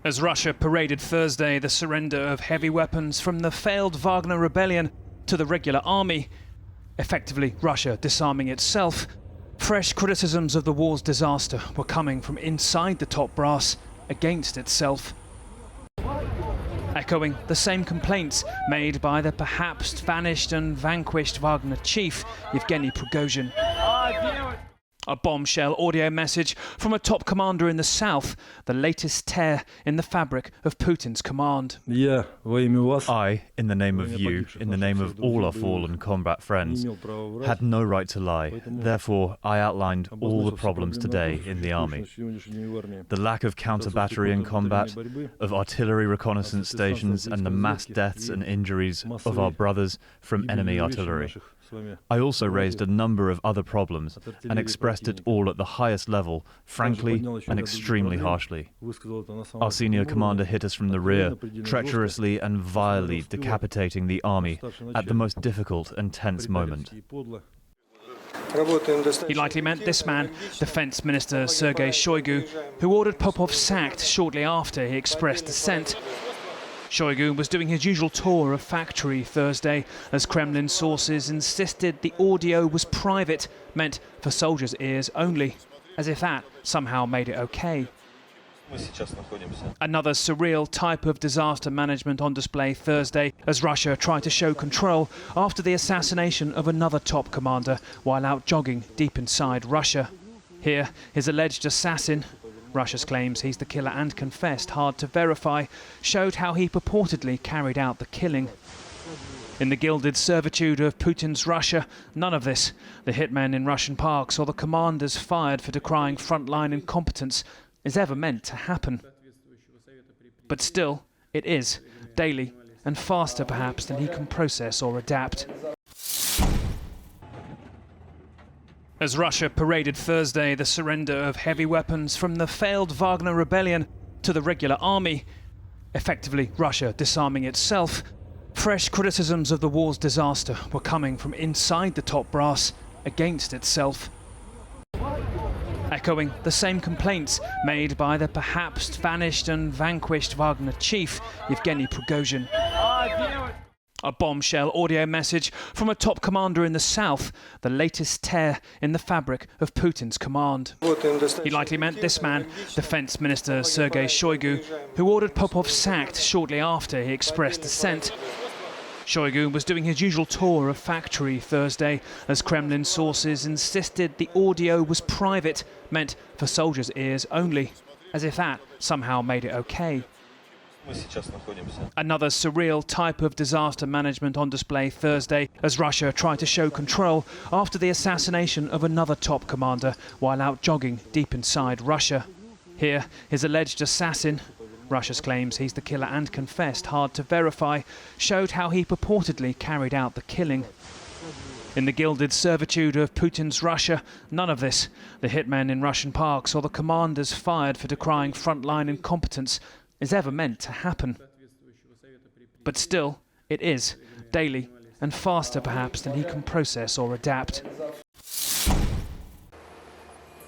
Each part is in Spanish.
As Russia paraded Thursday the surrender of heavy weapons from the failed Wagner rebellion to the regular army, effectively Russia disarming itself, fresh criticisms of the war's disaster were coming from inside the top brass against itself. Echoing the same complaints made by the perhaps vanished and vanquished Wagner chief, Yevgeny Prigozhin. A bombshell audio message from a top commander in the south, the latest tear in the fabric of Putin's command. I, in the name of you, in the name of all our fallen combat friends, had no right to lie. Therefore, I outlined all the problems today in the army. The lack of counter-battalion combat, of artillery reconnaissance stations, and the mass deaths and injuries of our brothers from enemy artillery. I also raised a number of other problems and expressed it all at the highest level, frankly and extremely harshly. Our senior commander hit us from the rear, treacherously and vilely decapitating the army at the most difficult and tense moment. He likely meant this man, Defense Minister Sergei Shoigu, who ordered Popov sacked shortly after he expressed dissent. Shoigu was doing his usual tour of factory Thursday as Kremlin sources insisted the audio was private, meant for soldiers' ears only, as if that somehow made it okay. Another surreal type of disaster management on display Thursday as Russia tried to show control after the assassination of another top commander while out jogging deep inside Russia. Here, his alleged assassin, Russia's claims he's the killer and confessed hard to verify, showed how he purportedly carried out the killing. In the gilded servitude of Putin's Russia, none of this, the hitmen in Russian parks or the commanders fired for decrying frontline incompetence, is ever meant to happen. But still, it is, daily, and faster perhaps than he can process or adapt. As Russia paraded Thursday the surrender of heavy weapons from the failed Wagner rebellion to the regular army, effectively Russia disarming itself, fresh criticisms of the war's disaster were coming from inside the top brass against itself. Echoing the same complaints made by the perhaps vanished and vanquished Wagner chief, Yevgeny Prigozhin. A bombshell audio message from a top commander in the south, the latest tear in the fabric of Putin's command. He likely meant this man, Defense Minister Sergei Shoigu, who ordered Popov sacked shortly after he expressed dissent. Shoigu was doing his usual tour of factory Thursday as Kremlin sources insisted the audio was private, meant for soldiers' ears only, as if that somehow made it okay. Another surreal type of disaster management on display Thursday as Russia tried to show control after the assassination of another top commander while out jogging deep inside Russia. Here, his alleged assassin, Russia's claims he's the killer and confessed hard to verify, showed how he purportedly carried out the killing. In the gilded servitude of Putin's Russia, none of this, the hitmen in Russian parks or the commanders fired for decrying frontline incompetence, is ever meant to happen. But still, it is, daily, and faster perhaps than he can process or adapt.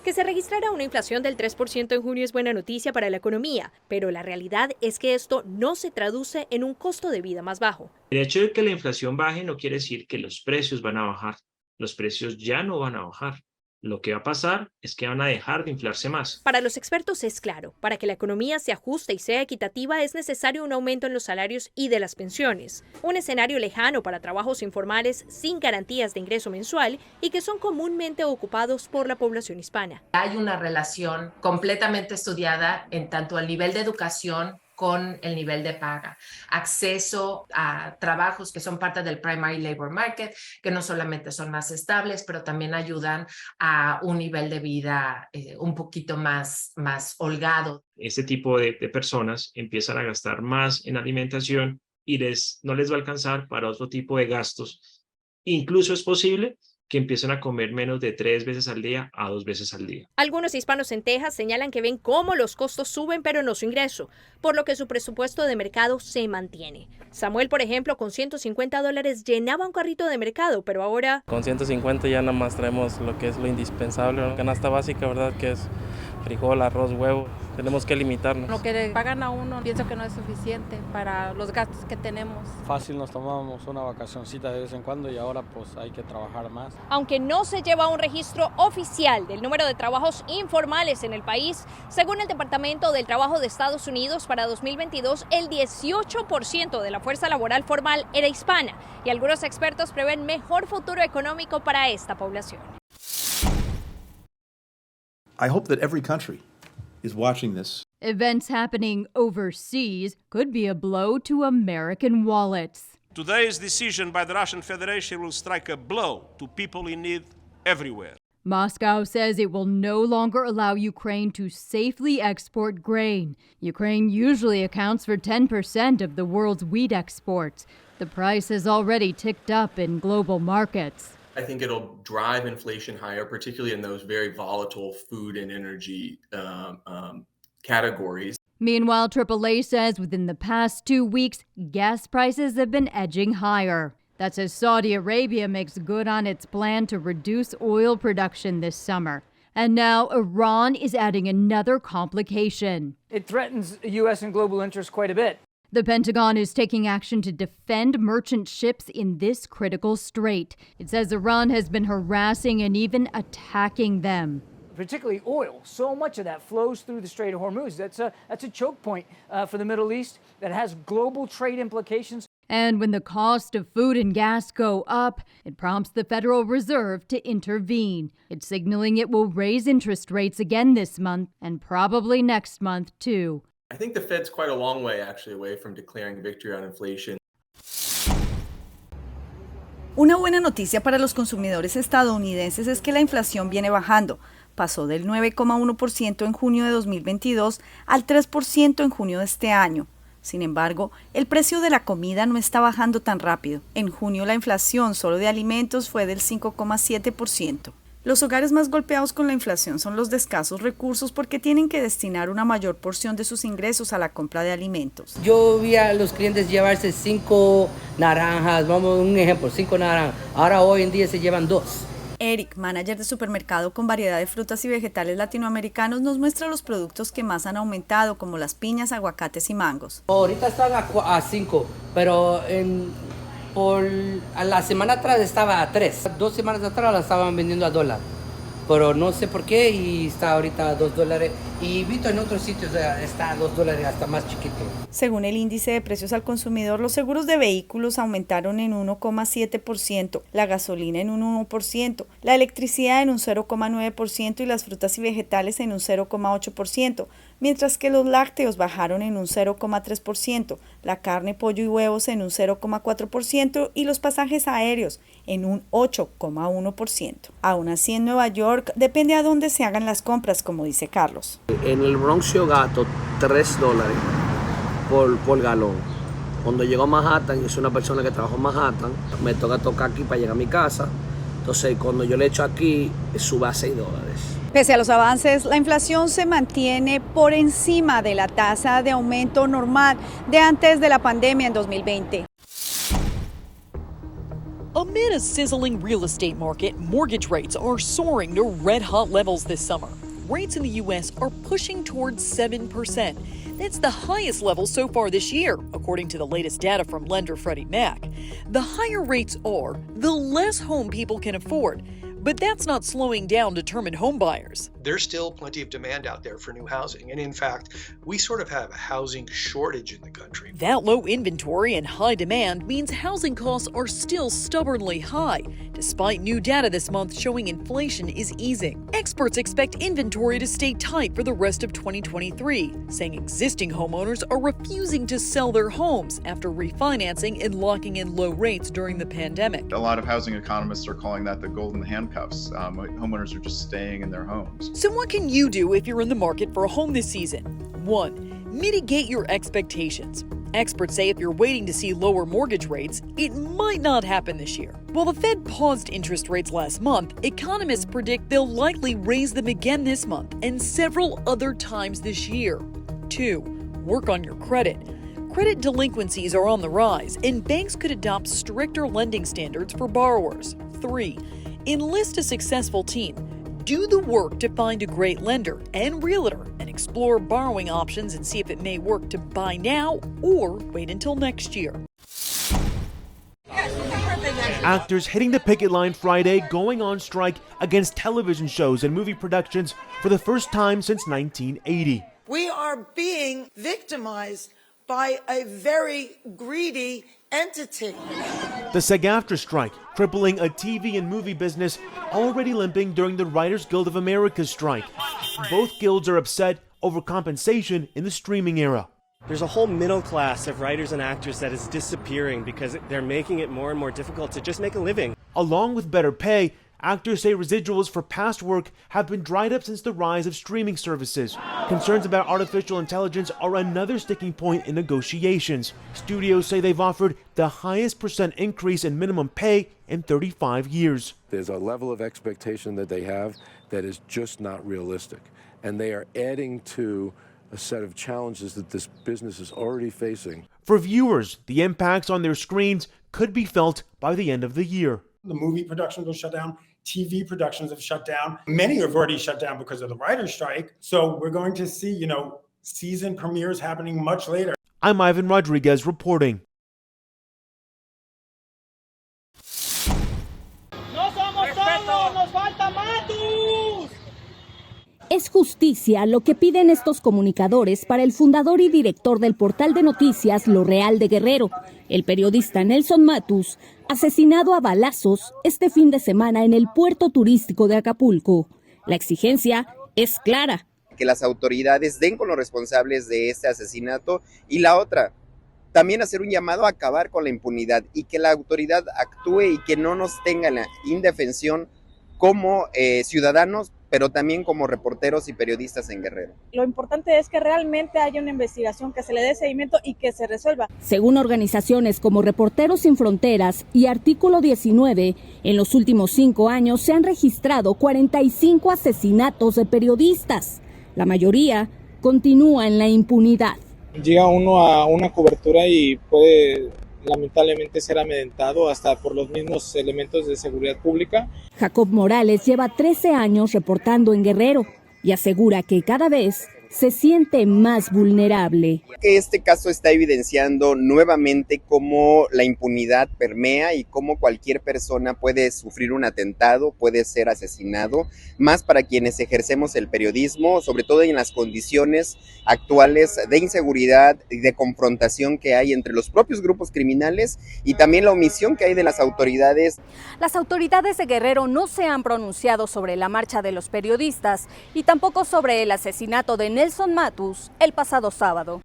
Que se registrara una inflación del 3% en junio es buena noticia para la economía, pero la realidad es que esto no se traduce en un costo de vida más bajo. El hecho de que la inflación baje no quiere decir que los precios van a bajar. Los precios ya no van a bajar. Lo que va a pasar es que van a dejar de inflarse más. Para los expertos es claro, para que la economía se ajuste y sea equitativa es necesario un aumento en los salarios y de las pensiones. Un escenario lejano para trabajos informales sin garantías de ingreso mensual y que son comúnmente ocupados por la población hispana. Hay una relación completamente estudiada en tanto al nivel de educación con el nivel de paga, acceso a trabajos que son parte del primary labor market, que no solamente son más estables, pero también ayudan a un nivel de vida un poquito más holgado. Este tipo de personas empiezan a gastar más en alimentación y no les va a alcanzar para otro tipo de gastos. Incluso es posible que empiecen a comer menos de 3 veces al día a 2 veces al día. Algunos hispanos en Texas señalan que ven cómo los costos suben pero no su ingreso, por lo que su presupuesto de mercado se mantiene. Samuel, por ejemplo, con $150 llenaba un carrito de mercado, pero ahora... Con 150 ya nada más traemos lo que es lo indispensable, la canasta básica, ¿verdad? Que es frijol, arroz, huevo. Tenemos que limitarnos. Lo que le pagan a uno pienso que no es suficiente para los gastos que tenemos. Fácil nos tomábamos una vacacioncita de vez en cuando y ahora pues hay que trabajar más. Aunque no se lleva un registro oficial del número de trabajos informales en el país, según el Departamento del Trabajo de Estados Unidos, para 2022 el 18% de la fuerza laboral formal era hispana y algunos expertos prevén mejor futuro económico para esta población. I hope that every country is watching this. Events happening overseas could be a blow to American wallets. Today's decision by the Russian Federation will strike a blow to people in need everywhere. Moscow says it will no longer allow Ukraine to safely export grain. Ukraine usually accounts for 10% of the world's wheat exports. The price has already ticked up in global markets. I think it'll drive inflation higher, particularly in those very volatile food and energy categories. Meanwhile, AAA says within the past 2 weeks, gas prices have been edging higher. That's as Saudi Arabia makes good on its plan to reduce oil production this summer. And now Iran is adding another complication. It threatens U.S. and global interests quite a bit. The Pentagon is taking action to defend merchant ships in this critical strait. It says Iran has been harassing and even attacking them. Particularly oil. So much of that flows through the Strait of Hormuz. That's a choke point for the Middle East that has global trade implications. And when the cost of food and gas go up, it prompts the Federal Reserve to intervene. It's signaling it will raise interest rates again this month and probably next month too. I think the Fed's quite a long way actually away from declaring victory on inflation. Una buena noticia para los consumidores estadounidenses es que la inflación viene bajando. Pasó del 9,1% en junio de 2022 al 3% en junio de este año. Sin embargo, el precio de la comida no está bajando tan rápido. En junio la inflación solo de alimentos fue del 5,7%. Los hogares más golpeados con la inflación son los de escasos recursos porque tienen que destinar una mayor porción de sus ingresos a la compra de alimentos. Yo vi a los clientes llevarse 5 naranjas, vamos un ejemplo, 5 naranjas. Ahora hoy en día se llevan 2. Eric, manager de supermercado con variedad de frutas y vegetales latinoamericanos, nos muestra los productos que más han aumentado, como las piñas, aguacates y mangos. Ahorita están a 5, pero a la semana atrás estaba a 3. 2 semanas atrás la estaban vendiendo a $1. Pero no sé por qué y está ahorita a $2. Y visto en otros sitios está a $2, hasta más chiquito. Según el índice de precios al consumidor, los seguros de vehículos aumentaron en 1,7%, la gasolina en un 1%, la electricidad en un 0,9% y las frutas y vegetales en un 0,8%, mientras que los lácteos bajaron en un 0,3%, la carne, pollo y huevos en un 0,4% y los pasajes aéreos en un 8,1%. Aún así, en Nueva York depende a dónde se hagan las compras, como dice Carlos. En el Bronx yo gasto $3 por galón. Cuando llego a Manhattan, yo soy una persona que trabaja en Manhattan, me toca tocar aquí para llegar a mi casa. Entonces, cuando yo le echo aquí, sube a $6. Pese a los avances, la inflación se mantiene por encima de la tasa de aumento normal de antes de la pandemia en 2020. Amid a sizzling real estate market, mortgage rates are soaring to red-hot levels this summer. Rates in the U.S. are pushing towards 7%. That's the highest level so far this year, according to the latest data from lender Freddie Mac. The higher rates are, the less home people can afford. But that's not slowing down determined home buyers. There's still plenty of demand out there for new housing. And in fact, we sort of have a housing shortage in the country. That low inventory and high demand means housing costs are still stubbornly high, despite new data this month showing inflation is easing. Experts expect inventory to stay tight for the rest of 2023, saying existing homeowners are refusing to sell their homes after refinancing and locking in low rates during the pandemic. A lot of housing economists are calling that the golden handcuffs. Homeowners are just staying in their homes. So what can you do if you're in the market for a home this season? 1. Mitigate your expectations. Experts say if you're waiting to see lower mortgage rates, it might not happen this year. While the Fed paused interest rates last month, economists predict they'll likely raise them again this month and several other times this year. 2. Work on your credit. Credit delinquencies are on the rise, and banks could adopt stricter lending standards for borrowers. 3. Enlist a successful team. Do the work to find a great lender and realtor and explore borrowing options and see if it may work to buy now or wait until next year. Actors hitting the picket line Friday, going on strike against television shows and movie productions for the first time since 1980. We are being victimized by a very greedy entity. The SAG-AFTRA strike, crippling a TV and movie business already limping during the Writers Guild of America's strike. Both guilds are upset over compensation in the streaming era. There's a whole middle class of writers and actors that is disappearing because they're making it more and more difficult to just make a living. Along with better pay, actors say residuals for past work have been dried up since the rise of streaming services. Concerns about artificial intelligence are another sticking point in negotiations. Studios say they've offered the highest % increase in minimum pay in 35 years. There's a level of expectation that they have that is just not realistic. And they are adding to a set of challenges that this business is already facing. For viewers, the impacts on their screens could be felt by the end of the year. The movie productions will shut down. TV productions have shut down. Many have already shut down because of the writer's strike. So we're going to see, season premieres happening much later. I'm Ivan Rodriguez reporting. ¡No somos todos! ¡Nos falta Matus! Es justicia lo que piden estos comunicadores para el fundador y director del portal de noticias Lo Real de Guerrero, el periodista Nelson Matus, asesinado a balazos este fin de semana en el puerto turístico de Acapulco. La exigencia es clara. Que las autoridades den con los responsables de este asesinato y la otra, también hacer un llamado a acabar con la impunidad y que la autoridad actúe y que no nos tenga la indefensión como ciudadanos, pero también como reporteros y periodistas en Guerrero. Lo importante es que realmente haya una investigación, que se le dé seguimiento y que se resuelva. Según organizaciones como Reporteros Sin Fronteras y Artículo 19, en los últimos 5 años se han registrado 45 asesinatos de periodistas. La mayoría continúa en la impunidad. Llega uno a una cobertura y puede lamentablemente ser amedrentado hasta por los mismos elementos de seguridad pública. Jacob Morales lleva 13 años reportando en Guerrero y asegura que cada vez se siente más vulnerable. Este caso está evidenciando nuevamente cómo la impunidad permea y cómo cualquier persona puede sufrir un atentado, puede ser asesinado, más para quienes ejercemos el periodismo, sobre todo en las condiciones actuales de inseguridad y de confrontación que hay entre los propios grupos criminales y también la omisión que hay de las autoridades. Las autoridades de Guerrero no se han pronunciado sobre la marcha de los periodistas y tampoco sobre el asesinato de Nelson Matus el pasado sábado.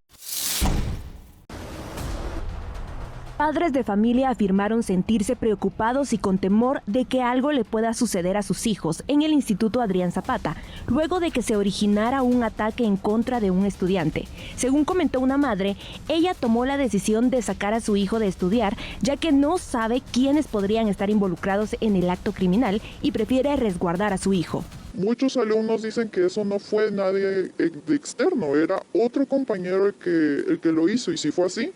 Padres de familia afirmaron sentirse preocupados y con temor de que algo le pueda suceder a sus hijos en el Instituto Adrián Zapata, luego de que se originara un ataque en contra de un estudiante. Según comentó una madre, ella tomó la decisión de sacar a su hijo de estudiar, ya que no sabe quiénes podrían estar involucrados en el acto criminal y prefiere resguardar a su hijo. Muchos alumnos dicen que eso no fue nadie externo, era otro compañero el que lo hizo, y si fue así,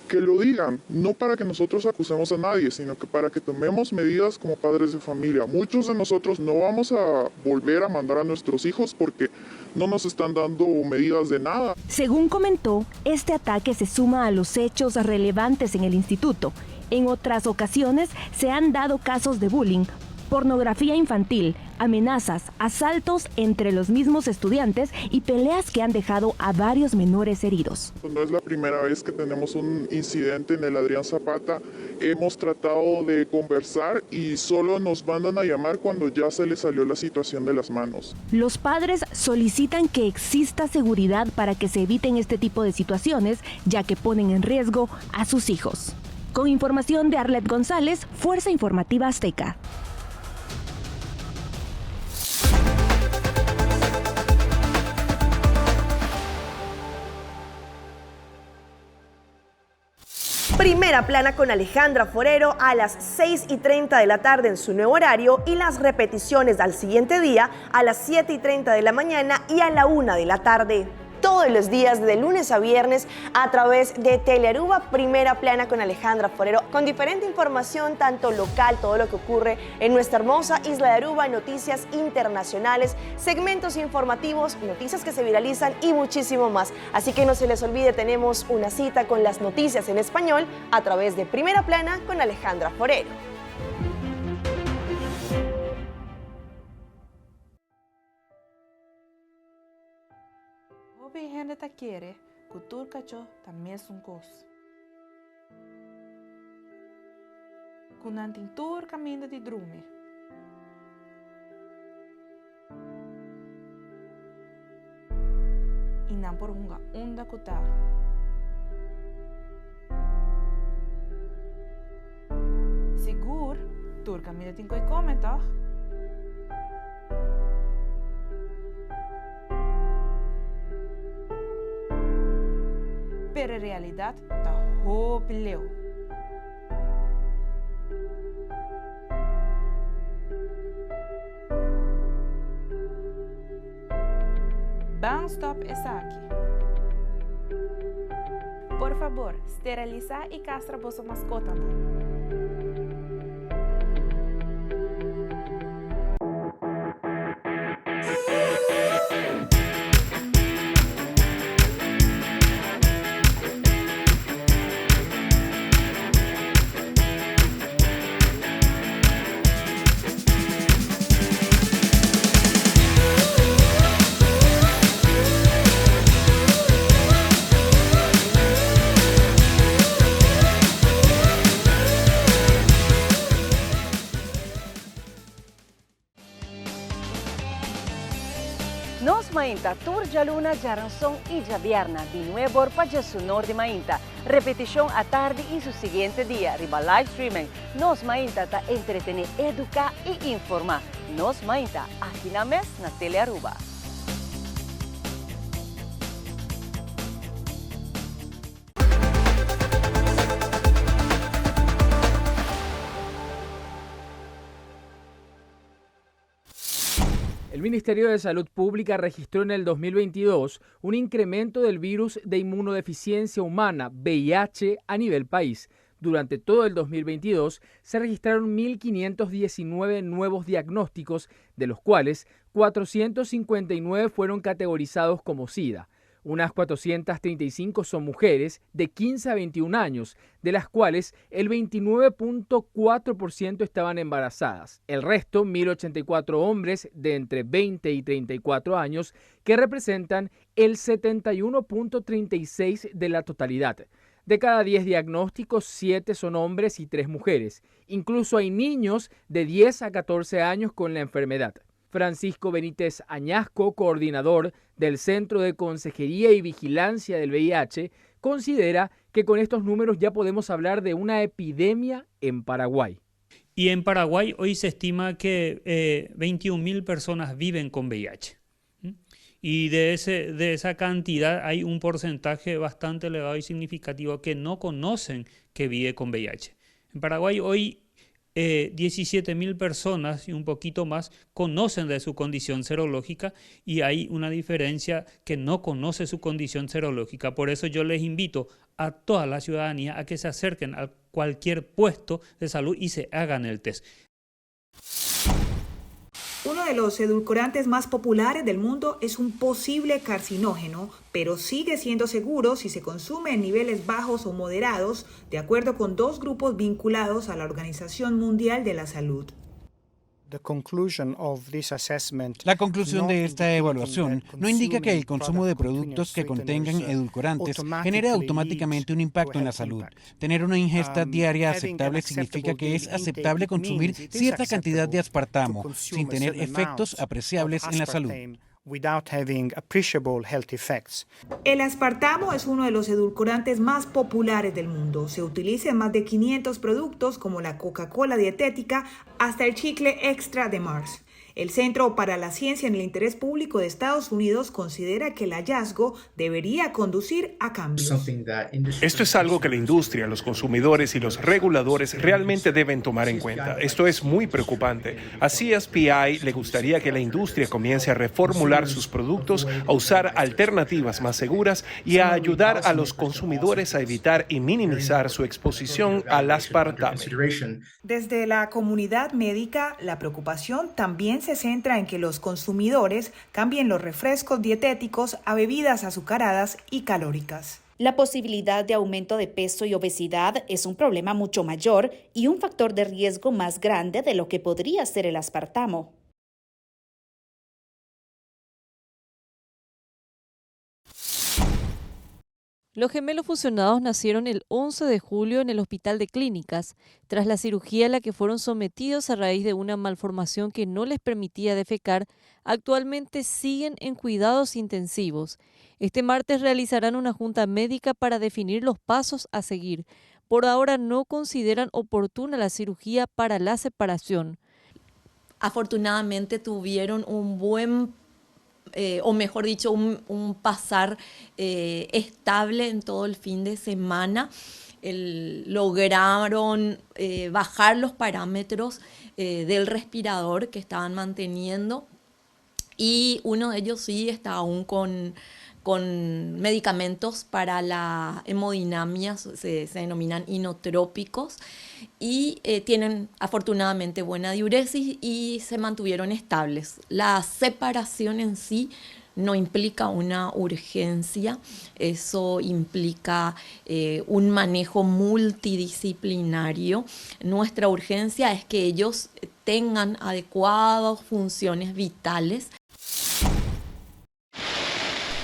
que lo digan, no para que nosotros acusemos a nadie, sino que para que tomemos medidas como padres de familia. Muchos de nosotros no vamos a volver a mandar a nuestros hijos porque no nos están dando medidas de nada. Según comentó, este ataque se suma a los hechos relevantes en el instituto. En otras ocasiones se han dado casos de bullying, pornografía infantil, amenazas, asaltos entre los mismos estudiantes y peleas que han dejado a varios menores heridos. No es la primera vez que tenemos un incidente en el Adrián Zapata. Hemos tratado de conversar y solo nos mandan a llamar cuando ya se les salió la situación de las manos. Los padres solicitan que exista seguridad para que se eviten este tipo de situaciones, ya que ponen en riesgo a sus hijos. Con información de Arlet González, Fuerza Informativa Azteca. Primera plana con Alejandra Forero a las 6:30 de la tarde en su nuevo horario y las repeticiones al siguiente día a las 7:30 de la mañana y a la 1 de la tarde. todos los días de lunes a viernes a través de Telearuba Primera Plana con Alejandra Forero, con diferente información tanto local, todo lo que ocurre en nuestra hermosa isla de Aruba, noticias internacionales, segmentos informativos, noticias que se viralizan y muchísimo más. Así que no se les olvide, tenemos una cita con las noticias en español a través de Primera Plana con Alejandra Forero. Hobi gente ta quiere, cultura cacho también es un cos. Kunantin tur camino de drume. Inan por hunga unda kuta. Sigur, tur camino tinko y cometa. Pero en realidad ta hopileo. Ban stop es aquí. Por favor, steriliza y castra vuestra mascota. Nos Mainta, Turja Luna, Jaranzón y Javierna, de nuevo para su norte Mainta. Repetición a tarde y su siguiente día, riba live streaming. Nos Mainta ta entretener, educar y informar. Nos Mainta, aquí na mes na Telearuba. El Ministerio de Salud Pública registró en el 2022 un incremento del virus de inmunodeficiencia humana, VIH, a nivel país. Durante todo el 2022 se registraron 1.519 nuevos diagnósticos, de los cuales 459 fueron categorizados como SIDA. Unas 435 son mujeres de 15 a 21 años, de las cuales el 29.4% estaban embarazadas. El resto, 1.084 hombres de entre 20 y 34 años, que representan el 71.36% de la totalidad. De cada 10 diagnósticos, 7 son hombres y 3 mujeres. Incluso hay niños de 10 a 14 años con la enfermedad. Francisco Benítez Añasco, coordinador del Centro de Consejería y Vigilancia del VIH, considera que con estos números ya podemos hablar de una epidemia en Paraguay. Y en Paraguay hoy se estima que 21.000 personas viven con VIH. Y de esa cantidad hay un porcentaje bastante elevado y significativo que no conocen que vive con VIH. En Paraguay hoy 17.000 personas y un poquito más conocen de su condición serológica y hay una diferencia que no conoce su condición serológica. Por eso yo les invito a toda la ciudadanía a que se acerquen a cualquier puesto de salud y se hagan el test. Uno de los edulcorantes más populares del mundo es un posible carcinógeno, pero sigue siendo seguro si se consume en niveles bajos o moderados, de acuerdo con 2 grupos vinculados a la Organización Mundial de la Salud. La conclusión de esta evaluación no indica que el consumo de productos que contengan edulcorantes genere automáticamente un impacto en la salud. Tener una ingesta diaria aceptable significa que es aceptable consumir cierta cantidad de aspartamo sin tener efectos apreciables en la salud. El aspartamo es uno de los edulcorantes más populares del mundo. Se utiliza en más de 500 productos como la Coca-Cola dietética hasta el chicle extra de Mars. El Centro para la Ciencia en el Interés Público de Estados Unidos considera que el hallazgo debería conducir a cambios. Esto es algo que la industria, los consumidores y los reguladores realmente deben tomar en cuenta. Esto es muy preocupante. A CSPI le gustaría que la industria comience a reformular sus productos, a usar alternativas más seguras y a ayudar a los consumidores a evitar y minimizar su exposición al aspartame. Desde la comunidad médica, la preocupación también se centra en que los consumidores cambien los refrescos dietéticos a bebidas azucaradas y calóricas. La posibilidad de aumento de peso y obesidad es un problema mucho mayor y un factor de riesgo más grande de lo que podría ser el aspartamo. Los gemelos fusionados nacieron el 11 de julio en el Hospital de Clínicas, tras la cirugía a la que fueron sometidos a raíz de una malformación que no les permitía defecar. Actualmente siguen en cuidados intensivos. Este martes realizarán una junta médica para definir los pasos a seguir. Por ahora no consideran oportuna la cirugía para la separación. Afortunadamente tuvieron un buen o mejor dicho, un pasar estable en todo el fin de semana. Lograron bajar los parámetros del respirador que estaban manteniendo y uno de ellos sí está aún con medicamentos para la hemodinamia, se denominan inotrópicos, y tienen afortunadamente buena diuresis y se mantuvieron estables. La separación en sí no implica una urgencia, eso implica un manejo multidisciplinario. Nuestra urgencia es que ellos tengan adecuadas funciones vitales.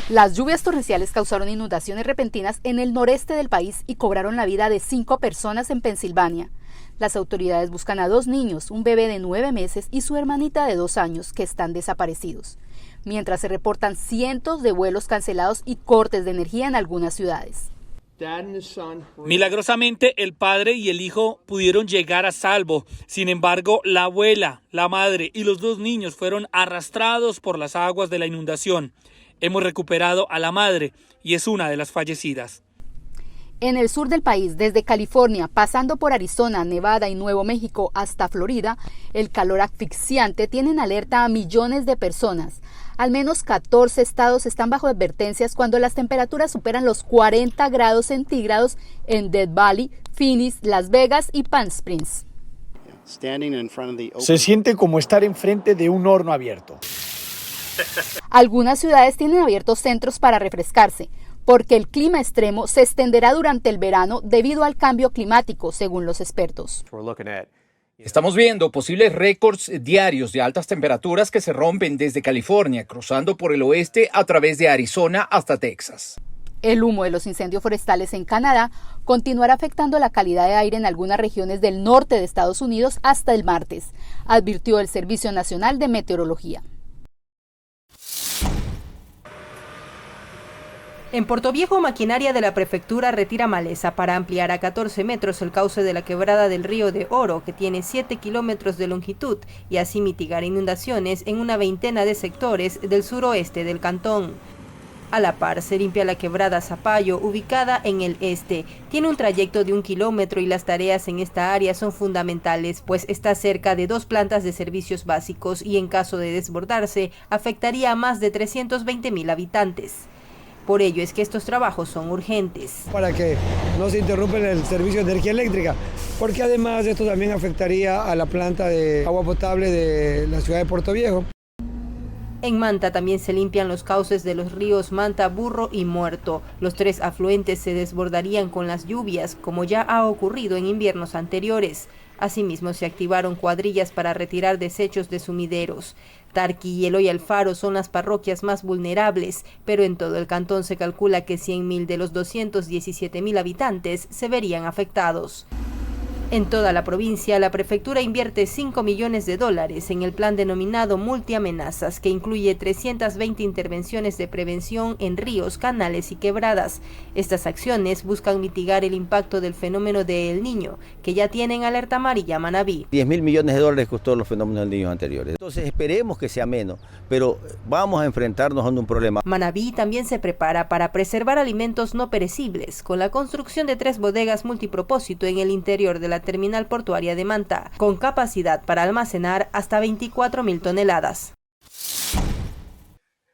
Las lluvias torrenciales causaron inundaciones repentinas en el noreste del país y cobraron la vida de 5 personas en Pensilvania. Las autoridades buscan a 2 niños, un bebé de 9 meses y su hermanita de 2 años, que están desaparecidos, mientras se reportan cientos de vuelos cancelados y cortes de energía en algunas ciudades. Milagrosamente, el padre y el hijo pudieron llegar a salvo. Sin embargo, la abuela, la madre y los 2 niños fueron arrastrados por las aguas de la inundación. Hemos recuperado a la madre y es una de las fallecidas. En el sur del país, desde California, pasando por Arizona, Nevada y Nuevo México hasta Florida, el calor asfixiante tiene en alerta a millones de personas. Al menos 14 estados están bajo advertencias cuando las temperaturas superan los 40 grados centígrados en Death Valley, Phoenix, Las Vegas y Palm Springs. Se siente como estar enfrente de un horno abierto. Algunas ciudades tienen abiertos centros para refrescarse, porque el clima extremo se extenderá durante el verano debido al cambio climático, según los expertos. Estamos viendo posibles récords diarios de altas temperaturas que se rompen desde California, cruzando por el oeste a través de Arizona hasta Texas. El humo de los incendios forestales en Canadá continuará afectando la calidad de aire en algunas regiones del norte de Estados Unidos hasta el martes, advirtió el Servicio Nacional de Meteorología. En Portoviejo, maquinaria de la prefectura retira maleza para ampliar a 14 metros el cauce de la quebrada del Río de Oro, que tiene 7 kilómetros de longitud, y así mitigar inundaciones en una veintena de sectores del suroeste del cantón. A la par, se limpia la quebrada Zapallo, ubicada en el este. Tiene un trayecto de 1 kilómetro y las tareas en esta área son fundamentales, pues está cerca de 2 plantas de servicios básicos y en caso de desbordarse, afectaría a más de 320,000 habitantes. Por ello es que estos trabajos son urgentes. Para que no se interrumpa el servicio de energía eléctrica, porque además esto también afectaría a la planta de agua potable de la ciudad de Portoviejo. En Manta también se limpian los cauces de los ríos Manta, Burro y Muerto. Los 3 afluentes se desbordarían con las lluvias, como ya ha ocurrido en inviernos anteriores. Asimismo, se activaron cuadrillas para retirar desechos de sumideros. Tarqui, Eloy y Alfaro son las parroquias más vulnerables, pero en todo el cantón se calcula que 100,000 de los 217,000 habitantes se verían afectados. En toda la provincia, la prefectura invierte $5 millones en el plan denominado Multiamenazas, que incluye 320 intervenciones de prevención en ríos, canales y quebradas. Estas acciones buscan mitigar el impacto del fenómeno de El Niño, que ya tienen alerta amarilla Manabí. $10.000 millones costó los fenómenos del Niño anteriores. Entonces esperemos que sea menos, pero vamos a enfrentarnos a un problema. Manabí también se prepara para preservar alimentos no perecibles, con la construcción de 3 bodegas multipropósito en el interior de la terminal portuaria de Manta, con capacidad para almacenar hasta 24.000 toneladas.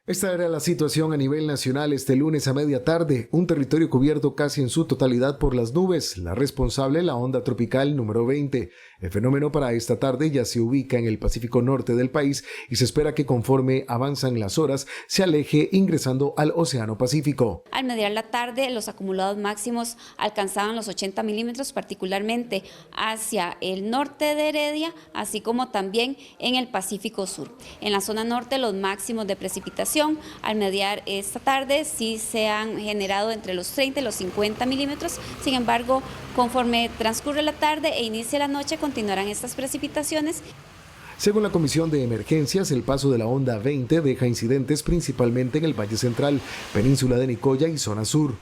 Esta era la situación a nivel nacional este lunes a media tarde, un territorio cubierto casi en su totalidad por las nubes, la responsable la onda tropical número 20. El fenómeno para esta tarde ya se ubica en el Pacífico norte del país y se espera que conforme avanzan las horas se aleje ingresando al Océano Pacífico. Al mediar la tarde, los acumulados máximos alcanzaban los 80 milímetros, particularmente hacia el norte de Heredia, así como también en el Pacífico Sur. En la zona norte, los máximos de precipitación al mediar esta tarde sí se han generado entre los 30 y los 50 milímetros. Sin embargo, conforme transcurre la tarde e inicia la noche, continuarán estas precipitaciones. Según la Comisión de Emergencias, el paso de la onda 20 deja incidentes principalmente en el Valle Central, Península de Nicoya y zona sur.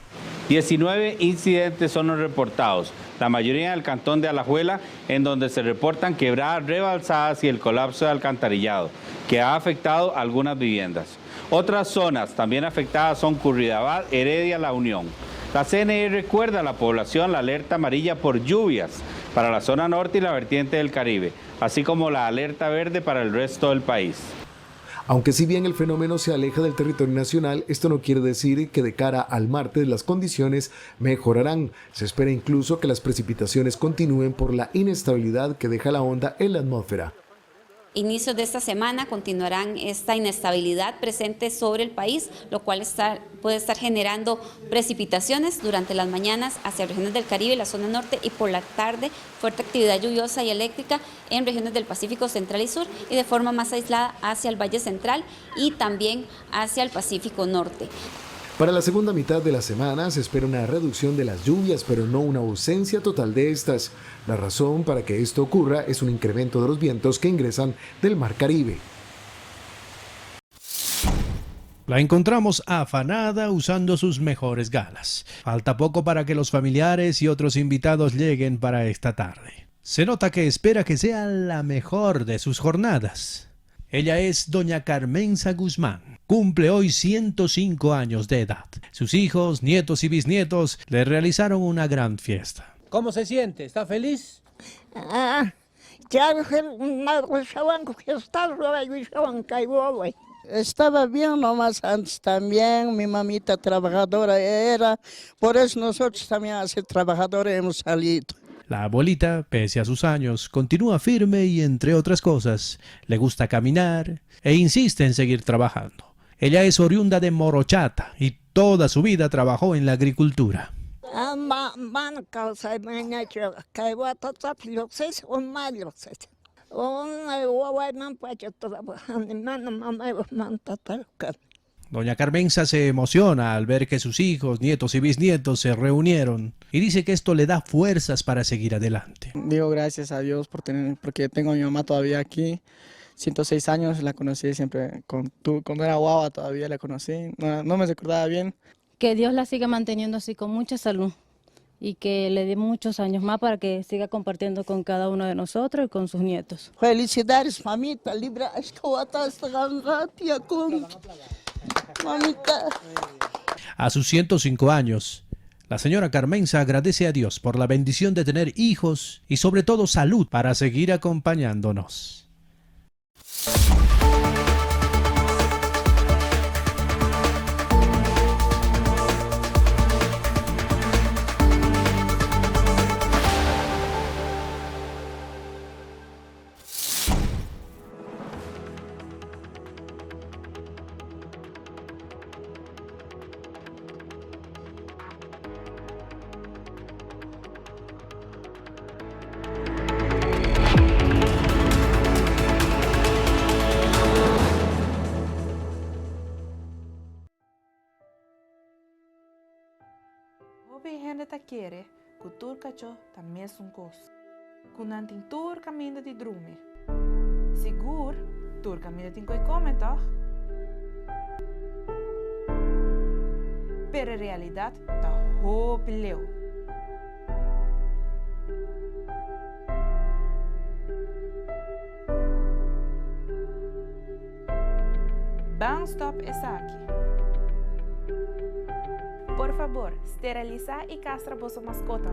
19 incidentes son los reportados, la mayoría en el cantón de Alajuela, en donde se reportan quebradas rebalsadas y el colapso de alcantarillado, que ha afectado algunas viviendas. Otras zonas también afectadas son Curridabat, Heredia, La Unión. La CNE recuerda a la población la alerta amarilla por lluvias para la zona norte y la vertiente del Caribe, así como la alerta verde para el resto del país. Aunque si bien el fenómeno se aleja del territorio nacional, esto no quiere decir que de cara al martes las condiciones mejorarán. Se espera incluso que las precipitaciones continúen por la inestabilidad que deja la onda en la atmósfera. Inicios de esta semana continuarán esta inestabilidad presente sobre el país, lo cual puede estar generando precipitaciones durante las mañanas hacia regiones del Caribe y la zona norte, y por la tarde fuerte actividad lluviosa y eléctrica en regiones del Pacífico Central y Sur, y de forma más aislada hacia el Valle Central y también hacia el Pacífico Norte. Para la segunda mitad de la semana se espera una reducción de las lluvias, pero no una ausencia total de estas. La razón para que esto ocurra es un incremento de los vientos que ingresan del Mar Caribe. La encontramos afanada usando sus mejores galas. Falta poco para que los familiares y otros invitados lleguen para esta tarde. Se nota que espera que sea la mejor de sus jornadas. Ella es doña Carmenza Guzmán. Cumple hoy 105 años de edad. Sus hijos, nietos y bisnietos le realizaron una gran fiesta. ¿Cómo se siente? ¿Está feliz? Estaba bien nomás antes también, mi mamita trabajadora era, por eso nosotros también a ser trabajadores hemos salido. La abuelita, pese a sus años, continúa firme y, entre otras cosas, le gusta caminar e insiste en seguir trabajando. Ella es oriunda de Morochata y toda su vida trabajó en la agricultura. Doña Carmenza se emociona al ver que sus hijos, nietos y bisnietos se reunieron y dice que esto le da fuerzas para seguir adelante. Digo gracias a Dios porque tengo a mi mamá todavía aquí. 106 años, la conocí siempre, cuando era guagua todavía la conocí, no me recordaba bien. Que Dios la siga manteniendo así con mucha salud y que le dé muchos años más para que siga compartiendo con cada uno de nosotros y con sus nietos. Felicidades, mamita, libre, mamita. A sus 105 años, la señora Carmenza agradece a Dios por la bendición de tener hijos y sobre todo salud para seguir acompañándonos. Gente quiere, cultura también es un costo. Kunantin tur caminho de drume. Sigur, tur caminho de coi come toch? Pero realidad ta hopeleu. Banstop está aqui. Por favor, steriliza e castra vossa mascota.